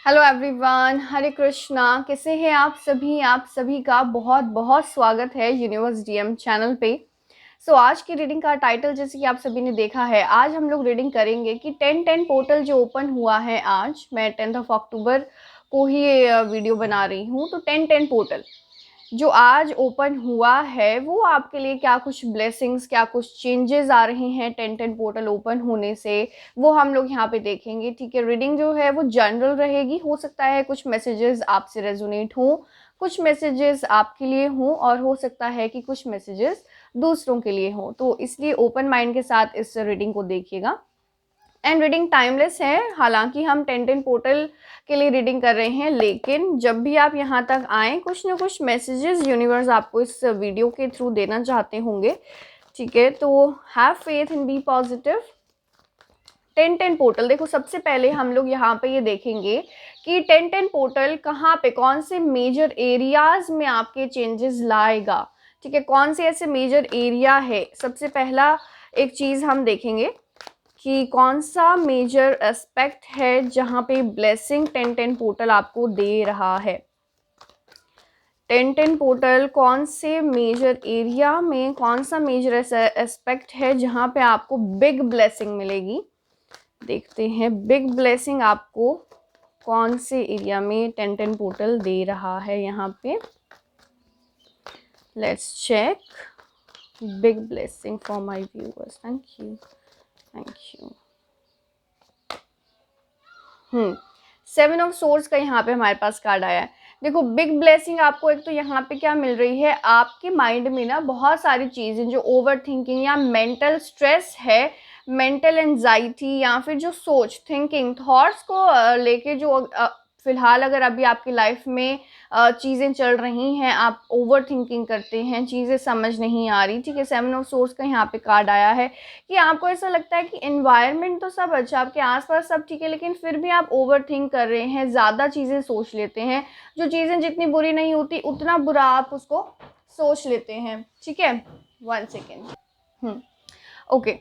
Hello everyone, हरे कृष्णा। कैसे हैं आप सभी का बहुत बहुत स्वागत है यूनिवर्स डीएम चैनल पे। आज की रीडिंग का टाइटल जैसे कि आप सभी ने देखा है, आज हम लोग रीडिंग करेंगे कि 10-10 पोर्टल जो ओपन हुआ है आज। मैं 10 अक्टूबर को ही ये वीडियो बना रही हूँ। तो 10-10 पोर्टल जो आज ओपन हुआ है वो आपके लिए क्या कुछ ब्लेसिंग्स, क्या कुछ चेंजेस आ रहे हैं 10-10 पोर्टल ओपन होने से, वो हम लोग यहाँ पे देखेंगे। ठीक है, रीडिंग जो है वो जनरल रहेगी। हो सकता है कुछ मैसेजेस आपसे रेजोनेट हों, कुछ मैसेजेस आपके लिए हों, और हो सकता है कि कुछ मैसेजेस दूसरों के लिए हों। तो इसलिए ओपन माइंड के साथ इस रीडिंग को देखिएगा। एंड रीडिंग टाइमलेस है, हालांकि हम 10-10 पोर्टल के लिए रीडिंग कर रहे हैं, लेकिन जब भी आप यहाँ तक आएँ कुछ ना कुछ मैसेजेस यूनिवर्स आपको इस वीडियो के थ्रू देना चाहते होंगे। ठीक है, तो have faith and be positive. 10-10 portal देखो, सबसे पहले हम लोग यहाँ पे ये देखेंगे कि 10-10 पोर्टल कहाँ पे, कौन से मेजर एरियाज में आपके चेंजेस लाएगा। ठीक है, कौन से ऐसे मेजर एरिया है। सबसे पहला एक चीज़ हम देखेंगे कि कौन सा मेजर एस्पेक्ट है जहाँ पे ब्लेसिंग 10-10 पोर्टल आपको दे रहा है। 10-10 पोर्टल कौन से मेजर एरिया में, कौन सा मेजर एस्पेक्ट है जहाँ पे आपको बिग ब्लेसिंग मिलेगी। देखते हैं बिग ब्लेसिंग आपको कौन से एरिया में 10-10 पोर्टल दे रहा है यहाँ पे। Let's check big blessing for my viewers. Thank you, thank you. 7 of source का यहाँ पे हमारे पास कार्ड आया है। देखो, बिग ब्लेसिंग आपको एक तो यहाँ पे क्या मिल रही है, आपके माइंड में ना बहुत सारी चीज़ें जो ओवर थिंकिंग या मेंटल स्ट्रेस है, मेंटल एंजाइटी, या फिर जो सोच थिंकिंग थॉट्स को लेके जो फिलहाल अगर अभी आपकी लाइफ में चीज़ें चल रही हैं, आप ओवर थिंकिंग करते हैं, चीज़ें समझ नहीं आ रही। ठीक है, 7 ऑफ सोर्स का यहाँ पे कार्ड आया है कि आपको ऐसा लगता है कि एनवायरनमेंट तो सब अच्छा, आपके आसपास सब ठीक है, लेकिन फिर भी आप ओवर थिंक कर रहे हैं, ज़्यादा चीज़ें सोच लेते हैं। जो चीज़ें जितनी बुरी नहीं होती उतना बुरा आप उसको सोच लेते हैं। ठीक है, 1 सेकेंड। ओके,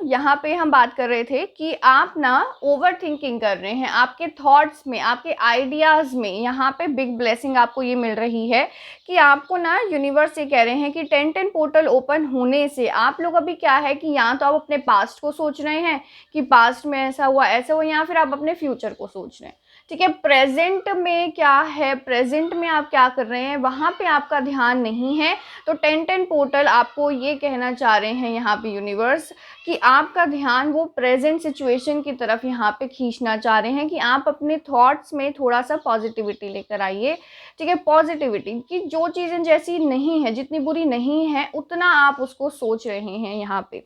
यहाँ पे हम बात कर रहे थे कि आप ना ओवर थिंकिंग कर रहे हैं, आपके थॉट्स में, आपके आइडियाज़ में। यहाँ पे बिग ब्लेसिंग आपको ये मिल रही है कि आपको ना यूनिवर्स ये कह रहे हैं कि 10-10 पोर्टल ओपन होने से आप लोग अभी क्या है कि या तो आप अपने पास्ट को सोच रहे हैं कि पास्ट में ऐसा हुआ ऐसा हुआ, या फिर आप अपने फ्यूचर को सोच रहे हैं। ठीक है, प्रेजेंट में क्या है, प्रेजेंट में आप क्या कर रहे हैं, वहाँ पे आपका ध्यान नहीं है। तो 10-10 पोर्टल आपको ये कहना चाह रहे हैं यहाँ पे यूनिवर्स कि आपका ध्यान वो प्रेजेंट सिचुएशन की तरफ यहाँ पे खींचना चाह रहे हैं कि आप अपने थॉट्स में थोड़ा सा पॉजिटिविटी लेकर आइए। ठीक है, पॉजिटिविटी कि जो चीज़ें जैसी नहीं है, जितनी बुरी नहीं है, उतना आप उसको सोच रहे हैं यहाँ पे।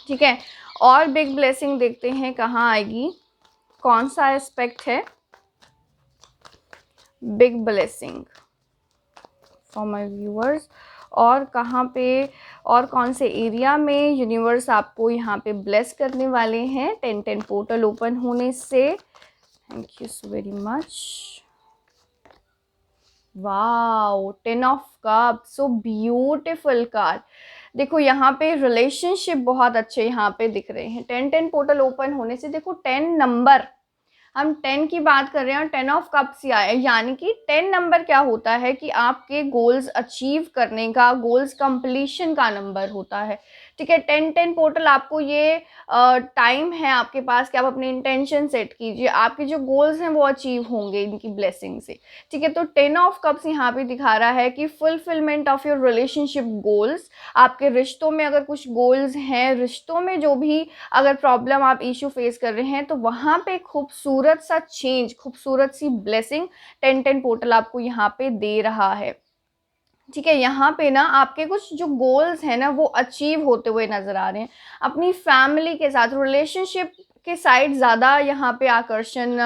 ठीक है, और बिग ब्लेसिंग देखते हैं कहाँ आएगी, कौन सा एस्पेक्ट है big blessing for my viewers, और कहाँ पे और कौन से एरिया में यूनिवर्स आपको यहाँ पे ब्लेस करने वाले हैं 10-10 पोर्टल ओपन होने से। Thank you so very much. Wow, 10 of cup, so beautiful card. देखो, यहाँ पे रिलेशनशिप बहुत अच्छे यहाँ पे दिख रहे हैं 10-10 पोर्टल ओपन होने से। देखो 10 नंबर, हम 10 की बात कर रहे हैं और 10 ऑफ कप्स ही आया, यानी कि 10 नंबर क्या होता है कि आपके गोल्स अचीव करने का, गोल्स कंप्लीशन का नंबर होता है। ठीक है, 10-10 पोर्टल आपको ये टाइम है आपके पास कि आप अपने इंटेंशन सेट कीजिए, आपके जो गोल्स हैं वो अचीव होंगे इनकी ब्लेसिंग से। ठीक है, तो 10 ऑफ कप्स यहाँ पे दिखा रहा है कि fulfilment of your relationship goals. आपके रिश्तों में अगर कुछ गोल्स हैं, रिश्तों में जो भी अगर प्रॉब्लम आप इशू फेस कर रहे हैं, तो वहाँ पे खूबसूरत सा चेंज, खूबसूरत सी ब्लेसिंग 10-10 पोर्टल आपको यहाँ पे दे रहा है। ठीक है, यहाँ पे ना आपके कुछ जो गोल्स हैं ना वो अचीव होते हुए नज़र आ रहे हैं। अपनी फैमिली के साथ रिलेशनशिप के साइड ज़्यादा यहाँ पे आकर्षण,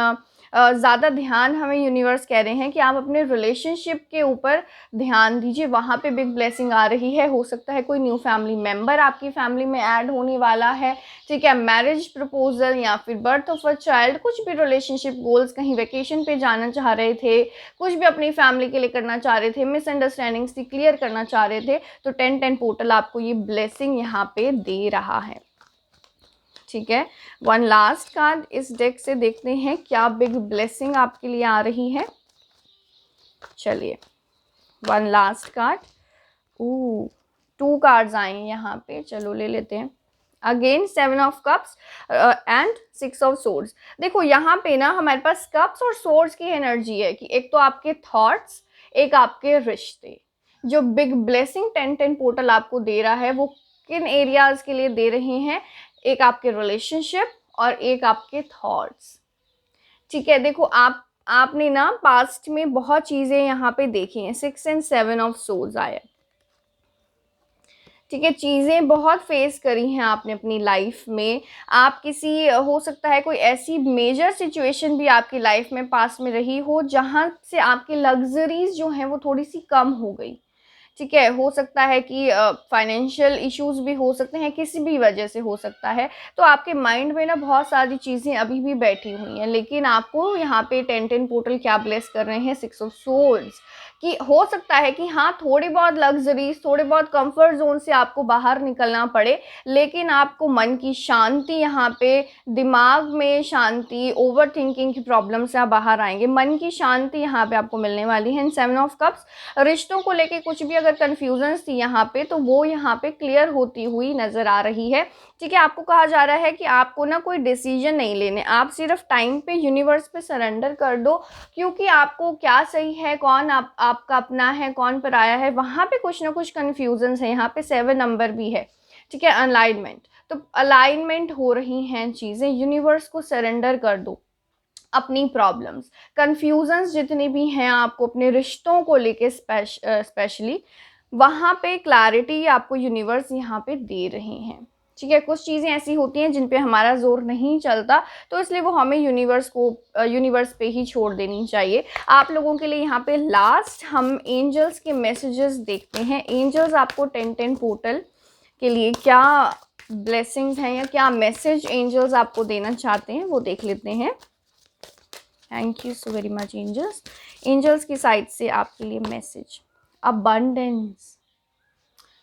ज़्यादा ध्यान हमें यूनिवर्स कह रहे हैं कि आप अपने रिलेशनशिप के ऊपर ध्यान दीजिए, वहाँ पे बिग ब्लेसिंग आ रही है। हो सकता है कोई न्यू फैमिली मेम्बर आपकी फैमिली में ऐड होने वाला है। ठीक है, मैरिज प्रपोजल या फिर बर्थ ऑफ अ चाइल्ड, कुछ भी रिलेशनशिप गोल्स, कहीं वेकेशन पे जाना चाह रहे थे, कुछ भी अपनी फैमिली के लिए करना चाह रहे थे, मिसअंडरस्टैंडिंग्स थी क्लियर करना चाह रहे थे, तो 10-10 पोर्टल आपको ये ब्लेसिंग यहाँ पे दे रहा है। ठीक है, वन लास्ट कार्ड इस डेक से देखते हैं क्या बिग ब्लेसिंग आपके लिए आ रही है। चलिए, one last card. To cards आए हैं यहाँ पे, चलो ले लेते हैं। Again 7 of cups and 6 of swords. देखो यहाँ पे ना हमारे पास कप्स और सोर्ड्स की एनर्जी है कि एक तो आपके थॉट्स, एक आपके रिश्ते। जो बिग ब्लेसिंग 10-10 पोर्टल आपको दे रहा है वो किन एरियाज के लिए दे रहे हैं, एक आपके रिलेशनशिप और एक आपके थॉट्स। ठीक है, देखो आपने ना पास्ट में बहुत चीज़ें यहाँ पे देखी हैं। 6 एंड 7 ऑफ सोर्ड्स आया, ठीक है, चीज़ें बहुत फेस करी हैं आपने अपनी लाइफ में। आप किसी, हो सकता है कोई ऐसी मेजर सिचुएशन भी आपकी लाइफ में पास में रही हो जहाँ से आपकी लग्जरीज जो हैं वो थोड़ी सी कम हो गई। ठीक है, हो सकता है कि फाइनेंशियल इश्यूज भी हो सकते हैं, किसी भी वजह से हो सकता है। तो आपके माइंड में ना बहुत सारी चीज़ें अभी भी बैठी हुई हैं, लेकिन आपको यहाँ पे 10-10 पोर्टल क्या ब्लेस कर रहे हैं, 6 ऑफ सोर्ड्स। कि हो सकता है कि हाँ थोड़ी बहुत लग्जरीज, थोड़े बहुत कंफर्ट जोन से आपको बाहर निकलना पड़े, लेकिन आपको मन की शांति, यहाँ पे दिमाग में शांति, ओवर थिंकिंग की प्रॉब्लम से आप बाहर आएंगे। मन की शांति यहाँ पे आपको मिलने वाली है। 7 ऑफ कप्स, रिश्तों को लेके कुछ भी अगर कन्फ्यूजन्स थी यहाँ पे, तो वो यहाँ पे क्लियर होती हुई नज़र आ रही है। ठीक है, आपको कहा जा रहा है कि आपको ना कोई डिसीजन नहीं लेने, आप सिर्फ टाइम पे, यूनिवर्स पे सरेंडर कर दो, क्योंकि आपको क्या सही है, कौन आपका अपना है, कौन पराया है, वहाँ पे कुछ ना कुछ कन्फ्यूजन्स है। यहाँ पे 7 नंबर भी है। ठीक है, अलाइनमेंट, तो अलाइनमेंट हो रही हैं चीज़ें। यूनिवर्स को सरेंडर कर दो अपनी प्रॉब्लम्स, कन्फ्यूजन्स जितनी भी हैं आपको अपने रिश्तों को लेके स्पेशली, वहाँ पे क्लैरिटी आपको यूनिवर्स यहाँ पे दे रहे हैं। ठीक है, कुछ चीज़ें ऐसी होती हैं जिन पे हमारा जोर नहीं चलता, तो इसलिए वो हमें यूनिवर्स पे ही छोड़ देनी चाहिए। आप लोगों के लिए यहाँ पे लास्ट हम एंजल्स के मैसेजेस देखते हैं। एंजल्स आपको 10-10 पोर्टल के लिए क्या ब्लेसिंग्स हैं या क्या मैसेज एंजल्स आपको देना चाहते हैं वो देख लेते हैं। Thank you so very much angels. Angels की साइड से आपके लिए message, abundance,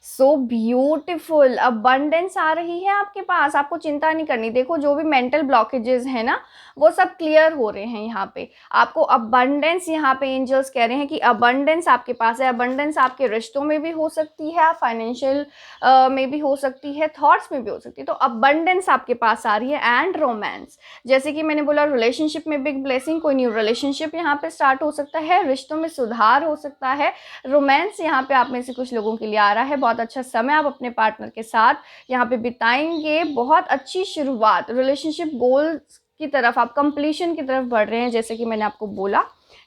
so beautiful, abundance आ रही है आपके पास, आपको चिंता नहीं करनी। देखो जो भी मेंटल ब्लॉकेजेस हैं ना वो सब क्लियर हो रहे हैं यहाँ पे। आपको अबंडेंस, यहाँ पे एंजल्स कह रहे हैं कि अबंडेंस आपके पास है। अबंडेंस आपके रिश्तों में भी हो सकती है, फाइनेंशियल में भी हो सकती है, थॉट्स में भी हो सकती है। तो अबंडेंस आपके पास आ रही है। एंड रोमांस, जैसे कि मैंने बोला रिलेशनशिप में बिग ब्लेसिंग, कोई न्यू रिलेशनशिप यहाँ पे स्टार्ट हो सकता है, रिश्तों में सुधार हो सकता है, रोमांस यहाँ पे आप में से कुछ लोगों के लिए आ रहा है। बहुत अच्छा समय आप अपने पार्टनर के साथ यहाँ पे बिताएंगे, बहुत अच्छी शुरुआत, रिलेशनशिप गोल्स की तरफ आप कंप्लीशन की तरफ बढ़ रहे हैं, जैसे कि मैंने आपको बोला।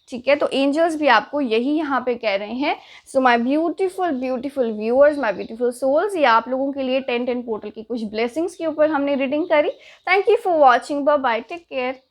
ठीक है, तो एंजल्स भी आपको यही यहाँ पे कह रहे हैं। So my beautiful beautiful viewers, my beautiful souls, ये आप लोगों के लिए 10-10 पोर्टल की कुछ ब्लेसिंग्स के ऊपर हमने रीडिंग करी। Thank you for watching, bye bye, take care.